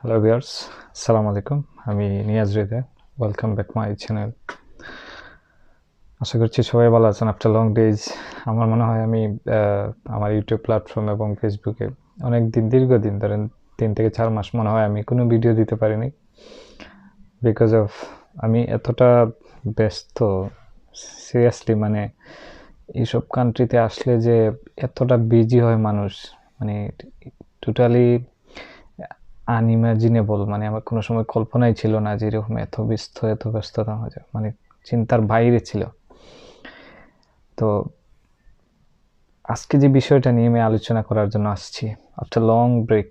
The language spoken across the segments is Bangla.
হ্যালো ভিউয়ার্স, আসসালামু আলাইকুম। আমি Niaz Hridoy. Welcome back my channel. আশা করছি সবাই ভালো আছেন আফটার লং ডেজ। আমার মনে হয় আমি আমার ইউটিউব প্ল্যাটফর্ম এবং ফেসবুকে দীর্ঘদিন ধরেন 3 থেকে 4 মাস মনে হয় আমি কোনো ভিডিও দিতে পারিনি। বিকজ অফ আমি এতটা ব্যস্ত, সিরিয়াসলি মানে এইসব কান্ট্রিতে আসলে যে এতটা বিজি হয় মানুষ, মানে টোটালি আনইমাজিনেবল। মানে আমার কোনো সময় কল্পনাই ছিল না যে এরকম এত ব্যস্ততা হয়ে যায়, মানে চিন্তার বাইরে ছিল। তো আজকে যে বিষয়টা নিয়ে আমি আলোচনা করার জন্য আসছি, after long break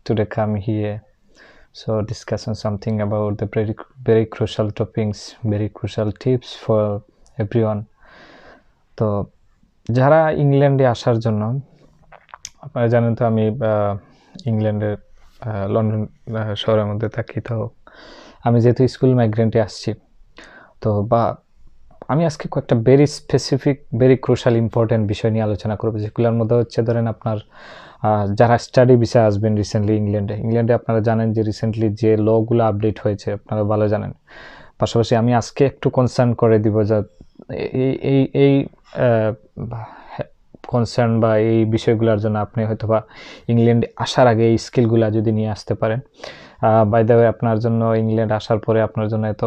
today come here, so discussing something about the very crucial topics, very crucial tips for everyone. তো যারা ইংল্যান্ডে আসার জন্য, আপনারা জানেন তো আমি ইংল্যান্ডের লন্ডন শহরের মধ্যে থাকি। তো আমি যেহেতু স্কুল মাইগ্রেন্টে আসছি, তো আমি আজকে কয়েকটা very specific, very crucial important বিষয় নিয়ে আলোচনা করবো, যেগুলোর মধ্যে হচ্ছে ধরেন আপনার যারা স্টাডি ভিসায় আসবেন রিসেন্টলি ইংল্যান্ডে আপনারা জানেন যে রিসেন্টলি যে লগুলো আপডেট হয়েছে আপনারা ভালো জানেন। পাশাপাশি আমি আজকে একটু কনসার্ন করে দিব যে এই কনসার্ন বা এই বিষয়গুলোর জন্য আপনি হয়তোবা ইংল্যান্ডে আসার আগে এই স্কিলগুলো যদি নিয়ে আসতে পারেন, বাই দ্য ওয়ে আপনার জন্য ইংল্যান্ড আসার পরে আপনার জন্য এত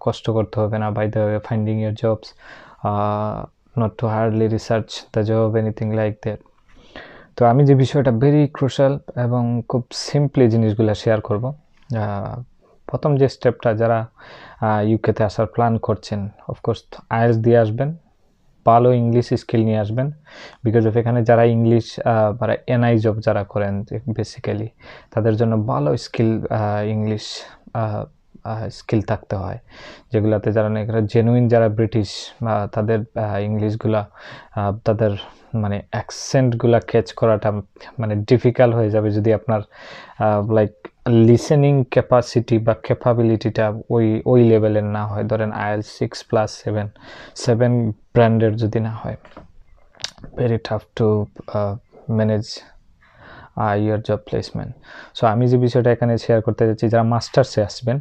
কষ্ট করতে হবে না। By the way finding your jobs, not to hardly research the job, anything like that. তো আমি যে বিষয়টা ভেরি ক্রুশাল এবং খুব সিম্পলি জিনিসগুলো শেয়ার করব। প্রথম যে স্টেপটা, যারা ইউকেতে আসার প্ল্যান করছেন, অফকোর্স আইএলটিএস দিয়ে আসবেন, ভালো ইংলিশ স্কিল নিয়ে আসবেন। বিকজ অফ এখানে যারা ইংলিশ বা এনআই জব যারা করেন বেসিক্যালি তাদের জন্য ভালো স্কিল ইংলিশ স্কিল থাকতে হয়, যেগুলোতে যারা জেনুইন যারা ব্রিটিশ তাদের ইংলিশগুলা তাদের মানে অ্যাকসেন্টগুলা ক্যাচ করাটা মানে ডিফিকাল্ট হয়ে যাবে যদি আপনার লাইক লিসেনিং ক্যাপাসিটি বা ক্যাপাবিলিটিটা ওই লেভেলের না হয়। ধরেন আইএলটিএস 6+7 ব্র্যান্ডের যদি না হয়, very tough to manage year job placement. So আমি যে বিষয়টা এখানে শেয়ার করতে যাচ্ছি, যারা মাস্টার্সে আসবেন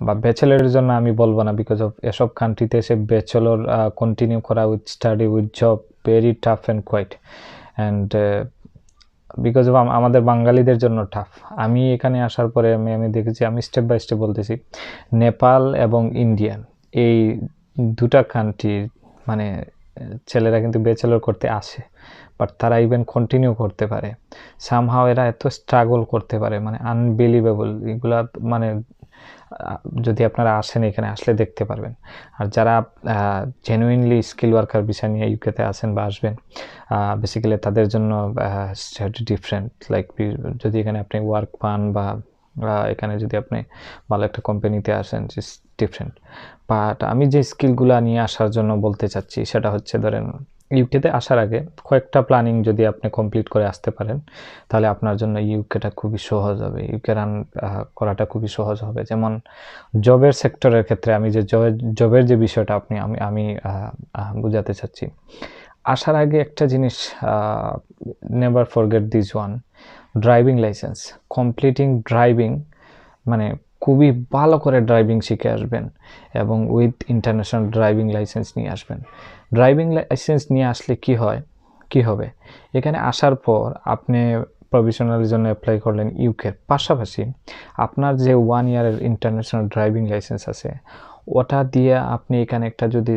বা ব্যাচেলরের জন্য আমি বলবো না, বিকজ অফ এসব কান্ট্রিতে এসে ব্যাচেলর কন্টিনিউ করা with study with job very tough and quite, and because of আমাদের বাঙালিদের জন্য টাফ। আমি এখানে আসার পরে আমি দেখেছি, আমি স্টেপ বাই স্টেপ বলতেছি, নেপাল এবং ইন্ডিয়ান এই দুটা কান্ট্রির মানে ছেলেরা কিন্তু ব্যাচেলর করতে আসে, বাট তারা ইভেন কন্টিনিউ করতে পারে। সামহাও এরা এত স্ট্রাগল করতে পারে, মানে আনবিলিভেবল। এগুলা মানে যদি আপনারা আসেন, এখানে আসলে দেখতে পারবেন। আর যারা জেনুইনলি স্কিল ওয়ার্কার বিষয় নিয়ে ইউকেতে আসেন বা আসবেন, বেসিক্যালি তাদের জন্য স্ট্র্যাটেজি ডিফারেন্ট। লাইক যদি এখানে আপনি ওয়ার্ক পান বা এখানে যদি আপনি ভালো একটা কোম্পানিতে আসেন, ডিফারেন্ট। বাট আমি যে স্কিলগুলো নিয়ে আসার জন্য বলতে চাচ্ছি সেটা হচ্ছে, ধরেন ইউকেতে আসার আগে কয়েকটা প্ল্যানিং যদি আপনি কমপ্লিট করে আসতে পারেন, তাহলে আপনার জন্য ইউকেটা খুবই সহজ হবে, ইউকে রান করাটা খুবই সহজ হবে। যেমন জবের সেক্টরের ক্ষেত্রে আমি যে জবের যে বিষয়টা আমি বোঝাতে চাচ্ছি, আসার আগে একটা জিনিস never forget this one, driving licence. Completing driving মানে খুবই ভালো করে ড্রাইভিং শিখে আসবেন এবং উইথ ইন্টারন্যাশনাল ড্রাইভিং লাইসেন্স নিয়ে আসবেন। ড্রাইভিং লাইসেন্স নিয়ে আসলে কি হবে, এখানে আসার পর আপনি প্রভিশনালের জন্য অ্যাপ্লাই করলেন ইউকের পাশাপাশি আপনার যে 1 ইয়ারের ইন্টারন্যাশনাল ড্রাইভিং লাইসেন্স আছে, ওটা দিয়ে আপনি এখানে একটা যদি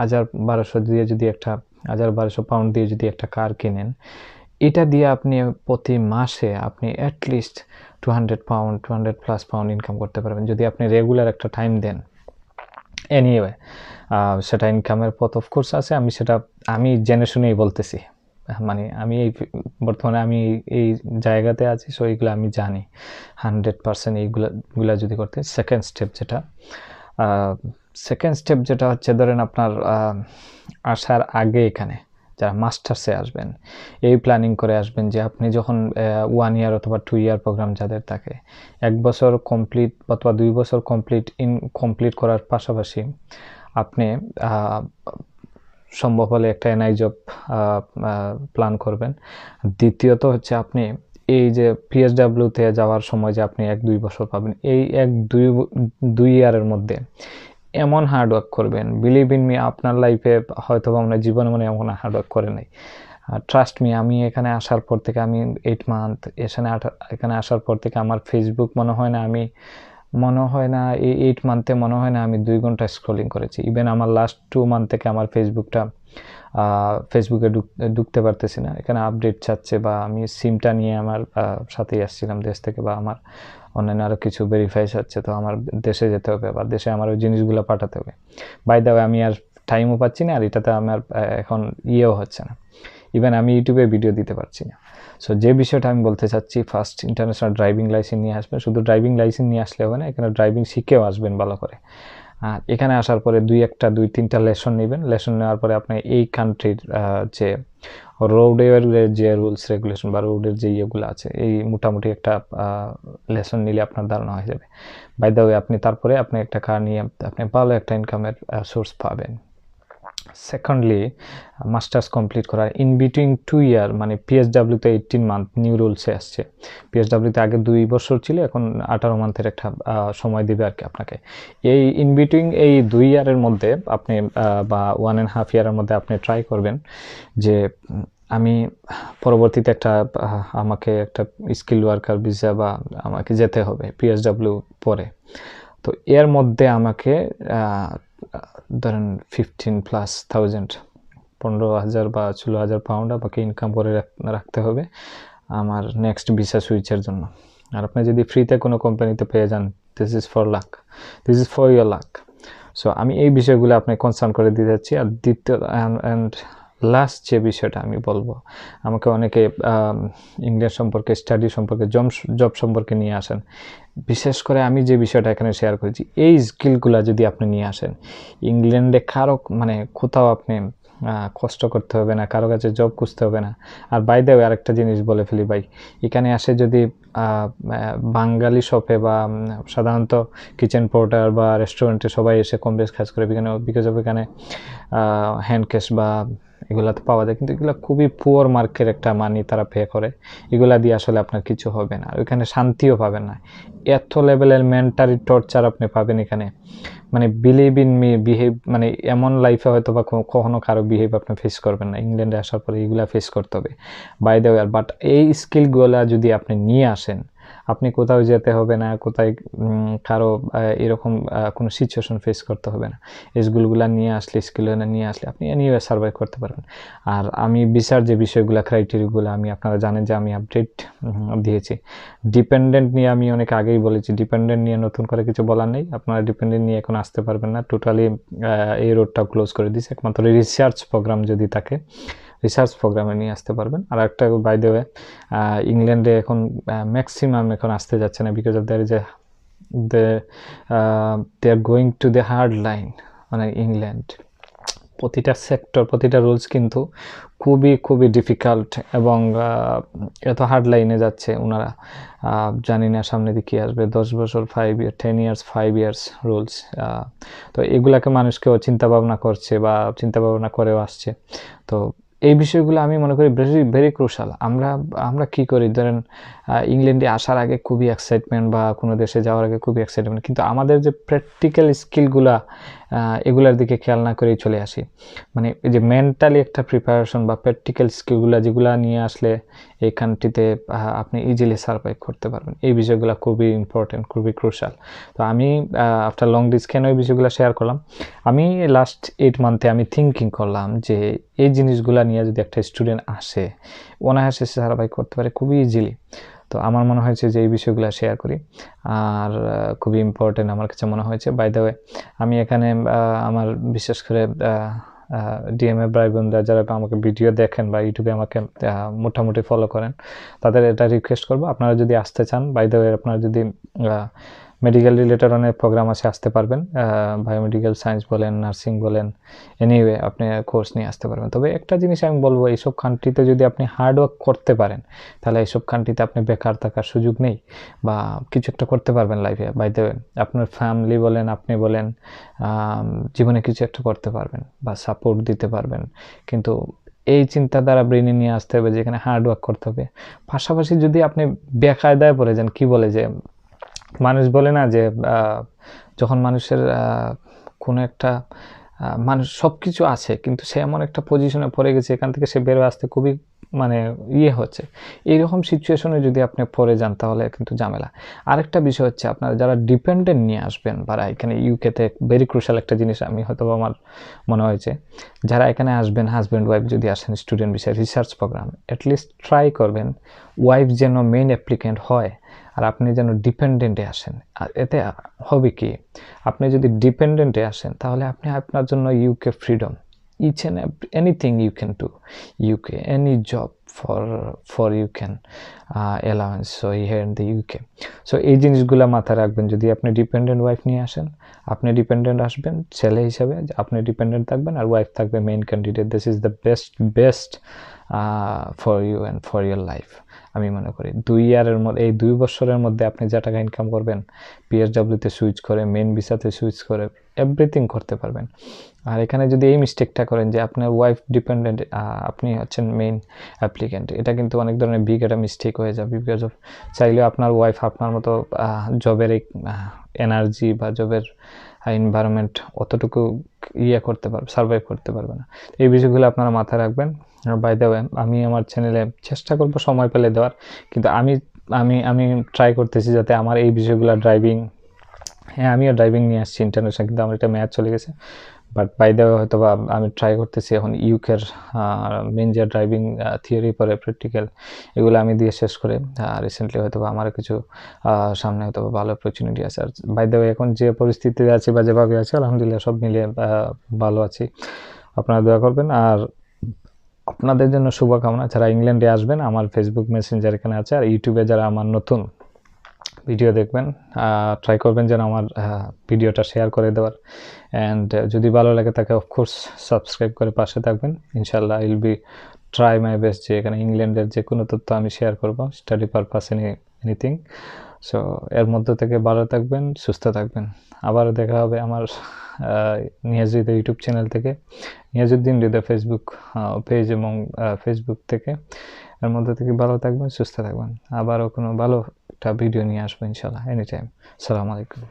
1200 দিয়ে যদি একটা 1200 পাউন্ড দিয়ে যদি একটা কার কিনেন, এটা দিয়ে আপনি প্রতি মাসে আপনি অ্যাটলিস্ট 200+ পাউন্ড ইনকাম করতে পারবেন যদি আপনি রেগুলার একটা টাইম দেন। এনিওয়ে সেটা ইনকামের পথ অফকোর্স আছে, আমি জেনে শুনেই বলতেছি। মানে আমি বর্তমানে আমি এই জায়গাতে আছি, সো এইগুলো আমি জানি 100% এইগুলা যদি করতে। সেকেন্ড স্টেপ যেটা হচ্ছে, ধরেন আপনার আসার আগে এখানে যারা মাস্টার্সে আসবেন, এই প্ল্যানিং করে আসবেন যে আপনি যখন 1 ইয়ার অথবা 2 ইয়ার প্রোগ্রাম যাদের থাকে, 1 বছর কমপ্লিট অথবা 2 বছর কমপ্লিট করার পাশাপাশি আপনি সম্ভব হলে একটা এনআই জব প্ল্যান করবেন। দ্বিতীয়ত হচ্ছে আপনি এই যে পিএসডাব্লিউতে যাওয়ার সময় যে আপনি 1-2 বছর পাবেন, এই 1-2 ইয়ারের মধ্যে এমন হার্ডওয়ার্ক করবেন, বিলিভ ইন মি, আপনার লাইফে হয়তো বা আমরা জীবনে মনে এমন হার্ডওয়ার্ক করে নাই। ট্রাস্ট মি, আমি এখানে আসার পর থেকে, আমি 8 মান্থ এখানে আসার পর থেকে আমার ফেসবুক মনে হয় না এই 8 মান্থে মনে হয় না আমি 2 ঘন্টা স্ক্রলিং করেছি। ইভেন আমার লাস্ট 2 মান্থ থেকে আমার ফেসবুকে ঢুকতে পারতেছি না, এখানে আপডেট চাচ্ছে, বা আমি সিমটা নিয়ে আমার সাথেই আসছিলাম দেশ থেকে, বা আমার অনলাইনে আরও কিছু ভেরিফাই চাচ্ছে, তো আমার দেশে যেতে হবে, বা দেশে আমার ওই জিনিসগুলো পাঠাতে হবে। বাই দ্য ওয়ে, আমি আর টাইমও পাচ্ছি না, আর এটাতে আমার এখন ইয়েও হচ্ছে না, ইভেন আমি ইউটিউবে ভিডিও দিতে পারছি না। সো যে বিষয়টা আমি বলতে চাচ্ছি, ফার্স্ট ইন্টারন্যাশনাল ড্রাইভিং লাইসেন্স নিয়ে আসবেন। শুধু ড্রাইভিং লাইসেন্স নিয়ে আসলে হবে না, এখানে ড্রাইভিং শিখেও আসবেন ভালো করে। আর এখানে আসার পরে 2-3টা লেসন নেবেন। লেসন নেওয়ার পরে আপনি এই কান্ট্রির যে রোডের যে রুলস রেগুলেশন বা রোডের যে ইয়েগুলো আছে, এই মোটামুটি একটা লেসন নিলে আপনার ধারণা হয়ে যাবে। বাই দ্য ওয়ে, তারপরে আপনি একটা কার নিয়ে আপনি ভালো একটা ইনকামের সোর্স পাবেন। সেকেন্ডলি, মাস্টার্স কমপ্লিট করার ইন বিটুইন 2 ইয়ার, মানে পিএসডাব্লিউতে 18 মান্থ নিউ রুলসে আসছে। পিএসডাব্লিউতে আগে 2 বছর ছিল, এখন 18 মান্থের একটা সময় দেবে আর কি আপনাকে। এই ইন বিটুইন এই 2 ইয়ারের মধ্যে আপনি বা 1.5 ইয়ারের মধ্যে আপনি ট্রাই করবেন যে আমি পরবর্তীতে আমাকে একটা স্কিল ওয়ার্কার ভিসা, বা আমাকে যেতে হবে পিএসডাব্লিউ পরে। তো এর মধ্যে আমাকে ধরেন 15,000 15,000 বা 16,000 পাউন্ড আমাকে ইনকাম করে রাখতে হবে আমার নেক্সট ভিসা সুইচের জন্য। আর আপনি যদি ফ্রিতে কোনো কোম্পানিতে পেয়ে যান, this is for your lakh. So আমি এই বিষয়গুলো আপনাকে কনসার্ন করে দিতে যাচ্ছি। আর দ্বিতীয় অ্যান্ড লাস্ট যে বিষয়টা আমি বলবো, আমাকে অনেকে ইংলিশ সম্পর্কে, স্টাডি সম্পর্কে, জব সম্পর্কে নিয়ে আসেন। বিশেষ করে আমি যে বিষয়টা এখানে শেয়ার করেছি, এই স্কিলগুলো যদি আপনি নিয়ে আসেন, ইংল্যান্ডে কোথাও আপনি কষ্ট করতে হবে না, কারো কাছে জব খুঁজতে হবে না। আর বাই দ্য ওয়ে, আরেকটা জিনিস বলে ফেলি ভাই, এখানে আসে যদি বাঙালি শপে বা সাধারণত কিচেন পোর্টার বা রেস্টুরেন্টে সবাই এসে কম বেশ কাজ করে, বিকজ অফ এখানে হ্যান্ড ক্যাশ বা এগুলাতে পাওয়া যায়, কিন্তু এগুলো খুবই পুয়ার মার্কের একটা মানি তারা পে করে, এগুলা দিয়ে আসলে আপনার কিছু হবে না। ওইখানে শান্তিও পাবেন না, এত লেভেলের মেন্টালি টর্চার আপনি পাবেন এখানে, মানে বিলিভ ইন মি, মানে এমন লাইফে হয়তো বা কখনো কারো বিহেভ আপনি ফেস করবেন না, ইংল্যান্ডে আসার পরে এগুলা ফেস করতে হবে বাই দ্য ওয়ে। বাট এই স্কিলগুলা যদি আপনি নিয়ে আসেন, আপনি কোথাও যেতে হবে না, কোথায় কারো এরকম কোনো সিচুয়েশন ফেস করতে হবে না। স্কিলগুলো নিয়ে আসলে আপনি এনিওয়ে সার্ভাইভ করতে পারবেন। আর আমি ভিসার যে বিষয়গুলো, ক্রাইটেরিয়াগুলো আমি, আপনারা জানেন যে আমি আপডেট দিয়েছি। ডিপেন্ডেন্ট নিয়ে আমি অনেক আগেই বলেছি, ডিপেন্ডেন্ট নিয়ে নতুন করে কিছু বলার নেই। আপনারা ডিপেন্ডেন্ট নিয়ে এখন আসতে পারবেন না, টোটালি এই রোডটাও ক্লোজ করে দিয়েছে। একমাত্র রিসার্চ প্রোগ্রাম যদি থাকে, রিসার্চ প্রোগ্রামে নিয়ে আসতে পারবেন। আর একটা বাই দ্য ওয়ে, ইংল্যান্ডে এখন ম্যাক্সিমাম এখন আসতে যাচ্ছে না, because of they are going to the hard line. মানে ইংল্যান্ড প্রতিটা সেক্টর, প্রতিটা রুলস কিন্তু খুবই ডিফিকাল্ট, এবং এত হার্ড লাইনে যাচ্ছে ওনারা। জানি না সামনে দিকে আসবে 10 বছর, 10 ইয়ার্স, 5 ইয়ার্স রুলস। তো এগুলাকে মানুষকেও চিন্তাভাবনা করছে বা চিন্তাভাবনা করেও আসছে। তো এই বিষয়গুলো আমি মনে করি ভেরি ক্রুশাল। আমরা কি করি, ধরেন ইংল্যান্ডে আসার আগে খুবই এক্সাইটমেন্ট, বা কোনো দেশে যাওয়ার আগে খুবই এক্সাইটমেন্ট, কিন্তু আমাদের যে প্র্যাকটিক্যাল স্কিলগুলা, এগুলার দিকে খেয়াল না করেই চলে আসি। মানে এই যে মেন্টালি একটা প্রিপারেশন বা প্র্যাকটিক্যাল স্কিলগুলা, যেগুলো নিয়ে আসলে এই কান্ট্রিতে আপনি ইজিলি সার্ভাইভ করতে পারবেন, এই বিষয়গুলো খুবই ইম্পর্টেন্ট, খুবই ক্রুশাল। তো আমি আফটার লং ডিসকেন ওই বিষয়গুলো শেয়ার করলাম। আমি লাস্ট 8 মান্থে আমি থিঙ্কিং করলাম যে এই জিনিসগুলো নিয়ে যদি একটা স্টুডেন্ট আসে, অনায়াসে সার্ভাইভ করতে পারে খুবই ইজিলি। তো আমার মনে হয়েছে যে এই বিষয়গুলো শেয়ার করি, আর খুবই ইম্পর্টেন্ট আমার কাছে মনে হয়েছে। বাই দ্য ওয়ে, আমি এখানে আমার বিশেষ করে ডিএমএ ভাই বোনরা যারা আমাকে ভিডিও দেখেন বা ইউটিউবে আমাকে মোটামুটি ফলো করেন, তাদের এটা রিকোয়েস্ট করবো, আপনারা যদি আসতে চান, বাই দ্য ওয়ে, আপনারা যদি মেডিকেল রিলেটেড অনেক প্রোগ্রাম আছে, আসতে পারবেন। বায়োমেডিক্যাল সায়েন্স বলেন, নার্সিং বলেন, এনিওয়ে আপনি কোর্স নিয়ে আসতে পারবেন। তবে একটা জিনিস আমি বলবো, এইসব কান্ট্রিতে যদি আপনি হার্ডওয়ার্ক করতে পারেন, তাহলে এইসব কান্ট্রিতে আপনি বেকার থাকার সুযোগ নেই, বা কিছু একটা করতে পারবেন লাইফে। বাই দ্য ওয়ে, আপনার ফ্যামিলি বলেন, আপনি বলেন, জীবনে কিছু একটা করতে পারবেন বা সাপোর্ট দিতে পারবেন। কিন্তু এই চিন্তাধারা ব্রেনে নিয়ে আসতে হবে, যেখানে হার্ড ওয়ার্ক করতে হবে। পাশাপাশি যদি আপনি বেকায়দায় পড়ে যান, কি বলে যে মানুষ বলে না যে যখন মানুষের কোনো একটা মানুষ সব কিছু আছে কিন্তু সে এমন একটা পজিশনে পড়ে গেছে, এখান থেকে সে বেরোয় আসতে খুবই মানে হচ্ছে, এইরকম সিচুয়েশনে যদি আপনি পড়ে যান তাহলে কিন্তু ঝামেলা। আরেকটা বিষয় হচ্ছে আপনারা যারা ডিপেন্ডেন্ট নিয়ে আসবেন বা এখানে ইউকেতে ভেরি ক্রুশাল একটা জিনিস আমি হয়তো আমার মনে হয়েছে, যারা এখানে আসবেন হাজব্যান্ড ওয়াইফ যদি আসেন স্টুডেন্ট বিষয়ে রিসার্চ প্রোগ্রাম, অ্যাটলিস্ট ট্রাই করবেন ওয়াইফ যেন মেইন অ্যাপ্লিক্যান্ট হয় আর আপনি যেন ডিপেন্ডেন্টে আসেন। আর এতে হবে কি, আপনি যদি ডিপেন্ডেন্টে আসেন তাহলে আপনি আপনার জন্য UK freedom, each and anything you can do UK, any job for you can allowance so here in the UK. So এই জিনিসগুলো মাথায় রাখবেন। যদি আপনি ডিপেন্ডেন্ট ওয়াইফ নিয়ে আসেন, আপনি ডিপেন্ডেন্ট আসবেন ছেলে হিসাবে, আপনি ডিপেন্ডেন্ট থাকবেন আর ওয়াইফ থাকবে main candidate. This is the best for you and for your life. আমি মনে করি 2 ইয়ারের মধ্যে, এই 2 বছরের মধ্যে আপনি যা টাকা ইনকাম করবেন PSWতে সুইচ করে, মেইন ভিসাতে সুইচ করে এভরিথিং করতে পারবেন। আর এখানে যদি এই মিস্টেকটা করেন যে আপনার ওয়াইফ ডিপেন্ডেন্ট, আপনি হচ্ছেন মেইন অ্যাপ্লিক্যান্ট, এটা কিন্তু অনেক ধরনের বিগ একটা মিস্টেক হয়ে যাবে। বিকজ অফ চাইলেও আপনার ওয়াইফ আপনার মতো জবের এই এনার্জি বা জবের এনভায়রনমেন্ট অতটুকু করতে পারবে, সার্ভাইভ করতে পারবে না। এই বিষয়গুলো আপনারা মাথায় রাখবেন। বাই দ্য ওয়ে, আমি আমার চ্যানেলে চেষ্টা করব সময় পেলে দেওয়ার, কিন্তু আমি ট্রাই করতেছি যাতে আমার এই বিষয়গুলো ড্রাইভিং, হ্যাঁ আমিও ড্রাইভিং নিয়ে আসছি ইন্টারন্যাশনাল, কিন্তু আমার একটা ম্যাচ চলে গেছে। বাট বাই দ্য ওয়ে হয়তো বা আমি ট্রাই করতেছি এখন ইউকের মেন যে ড্রাইভিং থিওরি পরে প্র্যাকটিক্যাল, এগুলো আমি দিয়ে শেষ করে রিসেন্টলি হয়তো বা আমারও কিছু সামনে হয়তো বা ভালো অপরচুনিটি আছে। আর বাই দ্য ওয়ে এখন যে পরিস্থিতিতে আছি বা যেভাবে আছে আলহামদুলিল্লাহ সব মিলিয়ে ভালো আছি। আপনারা দোয়া করবেন। আর আপনাদের জন্য শুভকামনা। যারা ইংল্যান্ডে আসবেন, আমার ফেসবুক মেসেঞ্জার এখানে আছে। আর ইউটিউবে যারা আমার নতুন ভিডিও দেখবেন, ট্রাই করবেন যেন আমার ভিডিওটা শেয়ার করে দেওয়ার। অ্যান্ড যদি ভালো লাগে তাকে অফকোর্স সাবস্ক্রাইব করে পাশে থাকবেন। ইনশাল্লাহ I will be try my best যে এখানে ইংল্যান্ডের যে কোনো তথ্য আমি শেয়ার করব, স্টাডি পারপাস এনিথিং। সো এর মধ্য থেকে ভালো থাকবেন, সুস্থ থাকবেন। আবারও দেখা হবে আমার নিয়াজুদ্দিন ইউটিউব চ্যানেল থেকে, নিয়াজুদ্দিন হৃদয় ফেসবুক পেজ এবং ফেসবুক থেকে। এর মধ্যে থেকে ভালো থাকবেন, সুস্থ থাকবেন। আবারও কোনো ভালো একটা ভিডিও নিয়ে আসবো ইনশাল্লাহ, এনি টাইম। আসসালামু আলাইকুম।